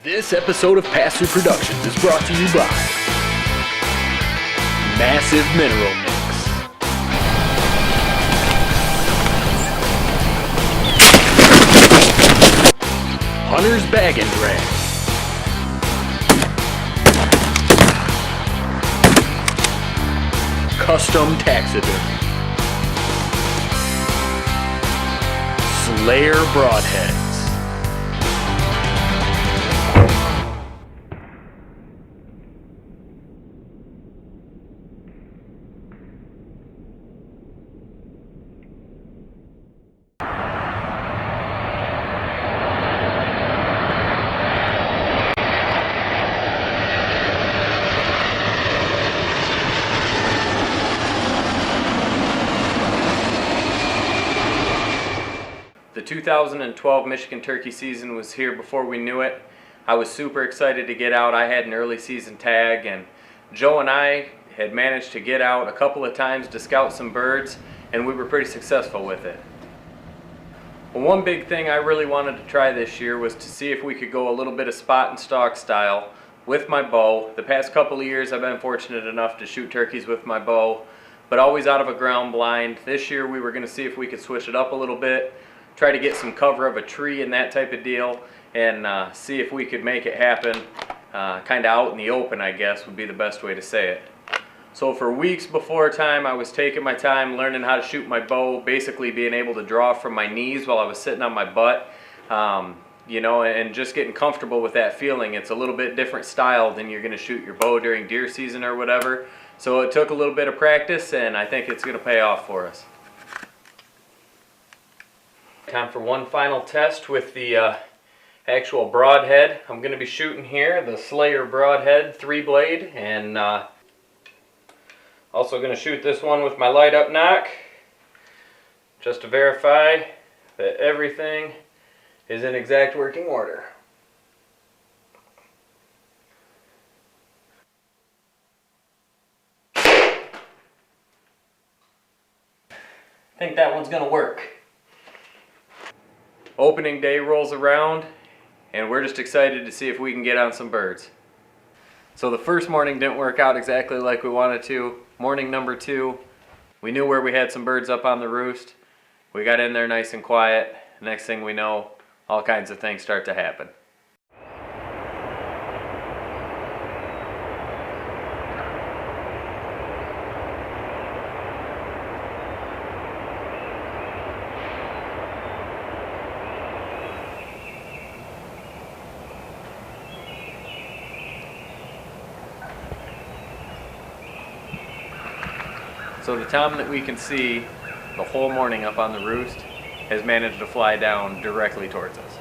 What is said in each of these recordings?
This episode of Pass-Through Productions is brought to you by Massive Mineral Mix, Hunter's Bag and Drag, Custom Taxidermy, Slayer Broadheads. The 2012 Michigan turkey season was here before we knew it. I was super excited to get out. I had an early season tag, and Joe and I had managed to get out a couple of times to scout some birds, and we were pretty successful with it. Well, one big thing I really wanted to try this year was to see if we could go a little bit of spot and stalk style with my bow. The past couple of years I've been fortunate enough to shoot turkeys with my bow, but always out of a ground blind. This year we were going to see if we could switch it up a little bit, try to get some cover of a tree and that type of deal, and see if we could make it happen kind of out in the open, I guess would be the best way to say it. So for weeks before time, I was taking my time learning how to shoot my bow, basically being able to draw from my knees while I was sitting on my butt, and just getting comfortable with that feeling. It's a little bit different style than you're going to shoot your bow during deer season or whatever. So it took a little bit of practice, and I think it's going to pay off for us. Time for one final test with the actual broadhead. I'm going to be shooting here the Slayer Broadhead 3-blade, and also going to shoot this one with my light up nock just to verify that everything is in exact working order. I think that one's going to work. Opening day rolls around, and we're just excited to see if we can get on some birds. So the first morning didn't work out exactly like we wanted to. Morning number 2, we knew where we had some birds up on the roost. We got in there nice and quiet. Next thing we know, all kinds of things start to happen. So the tom that we can see the whole morning up on the roost has managed to fly down directly towards us.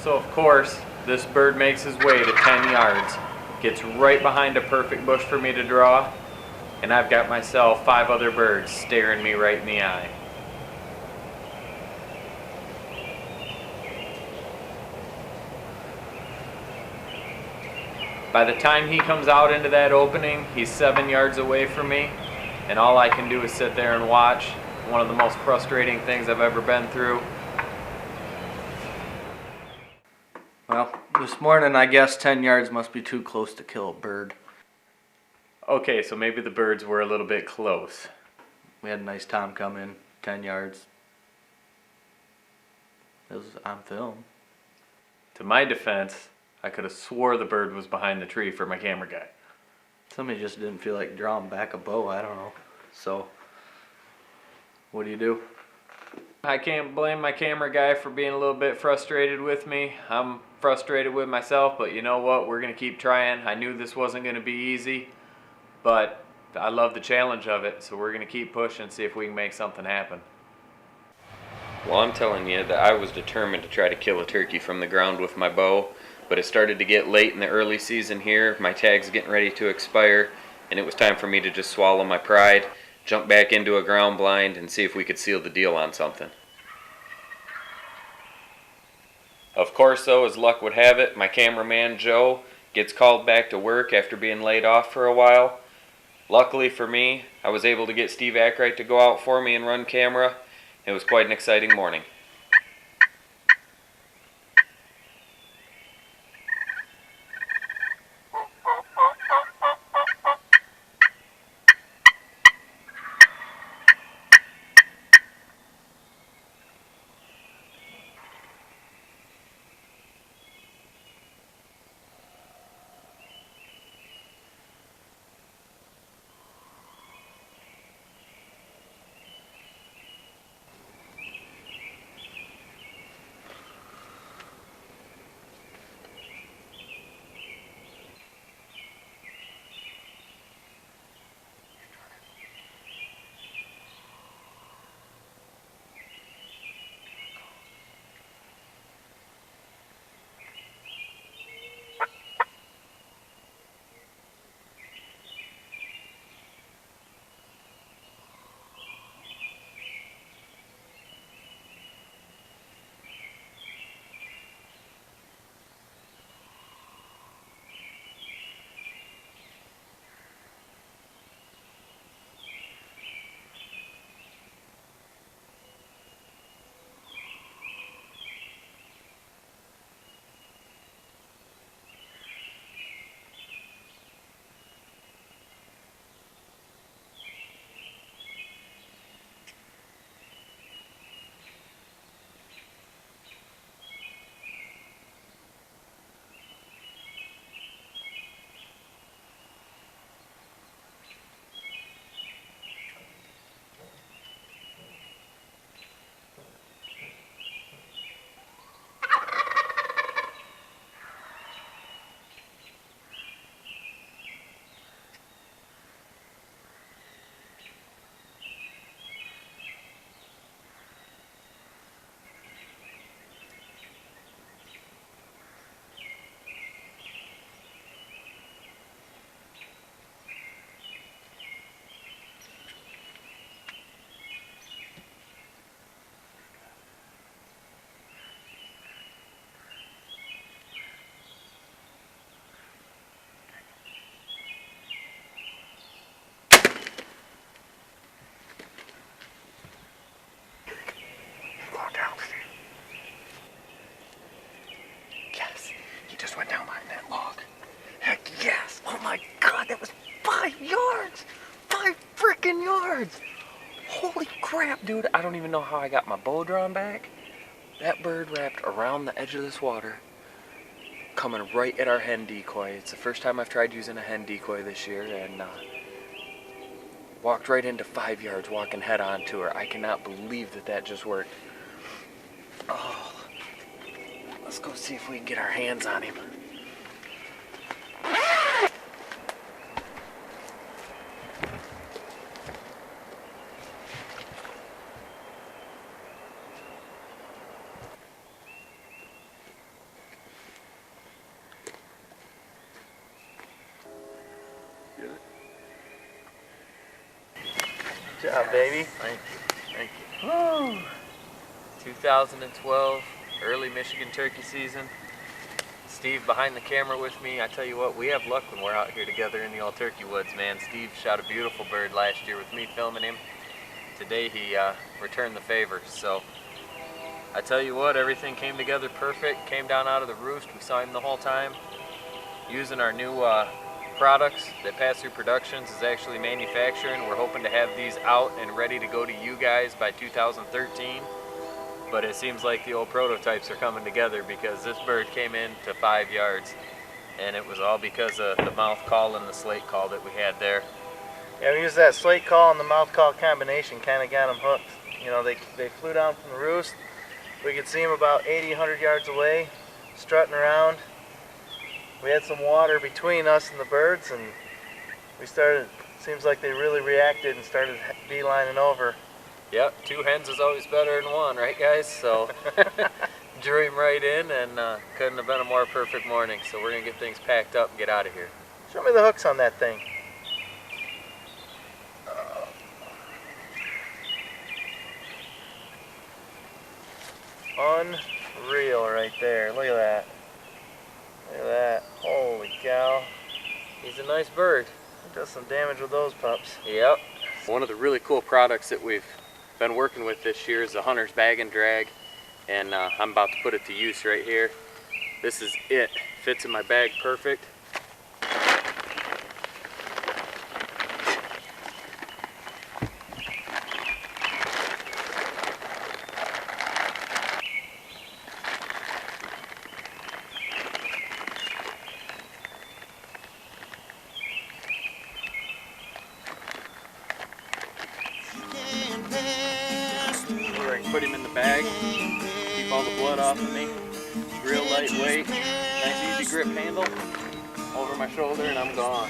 So of course, this bird makes his way to 10 yards, gets right behind a perfect bush for me to draw, and I've got myself 5 other birds staring me right in the eye. By the time he comes out into that opening, he's 7 yards away from me, and all I can do is sit there and watch. One of the most frustrating things I've ever been through. Well, This morning, I guess 10 yards must be too close to kill a bird. Okay, so maybe the birds were a little bit close. We had a nice tom come in, 10 yards. It was on film. To my defense, I could have swore the bird was behind the tree for my camera guy. Somebody just didn't feel like drawing back a bow, I don't know. So, what do? I can't blame my camera guy for being a little bit frustrated with me. I'm frustrated with myself, but you know what? We're going to keep trying. I knew this wasn't going to be easy, but I love the challenge of it, so we're going to keep pushing and see if we can make something happen. Well, I'm telling you that I was determined to try to kill a turkey from the ground with my bow, but it started to get late in the early season here. My tag's getting ready to expire, and it was time for me to just swallow my pride, jump back into a ground blind, and see if we could seal the deal on something. Of course, though, as luck would have it, my cameraman, Joe, gets called back to work after being laid off for a while. Luckily for me, I was able to get Steve Ackright to go out for me and run camera. It was quite an exciting morning. Just went down behind that log. Heck yes! Oh my god, that was 5 yards! 5 freaking yards! Holy crap, dude. I don't even know how I got my bow drawn back. That bird wrapped around the edge of this water, coming right at our hen decoy. It's the first time I've tried using a hen decoy this year, and walked right into 5 yards, walking head on to her. I cannot believe that that just worked. Oh. Let's go see if we can get our hands on him. Good job, baby. Thank you. Thank you. Woo. 2012, early Michigan turkey season. Steve behind the camera with me. I tell you what, we have luck when we're out here together in the All Turkey Woods, man. Steve shot a beautiful bird last year with me filming him. Today he returned the favor, so I tell you what, everything came together perfect. Came down out of the roost. We saw him the whole time. Using our new products that Pass Through Productions is actually manufacturing. We're hoping to have these out and ready to go to you guys by 2013. But it seems like the old prototypes are coming together because this bird came in to 5 yards. And it was all because of the mouth call and the slate call that we had there. Yeah, we used that slate call and the mouth call combination, kind of got them hooked. You know, they flew down from the roost. We could see them about 80, 100 yards away, strutting around. We had some water between us and the birds, and we started, seems like they really reacted and started beelining over. Yep, 2 hens is always better than 1, right guys? So drew him right in, and couldn't have been a more perfect morning. So we're gonna get things packed up and get out of here. Show me the hooks on that thing. Unreal right there. Look at that. Look at that. Holy cow. He's a nice bird. He does some damage with those pups. Yep. One of the really cool products that we've been working with this year is the Hunter's Bag and Drag, and I'm about to put it to use right here. This is it. Fits in my bag perfect. Where I can put him in the bag, keep all the blood off of me. Real lightweight, nice easy grip handle over my shoulder, and I'm gone.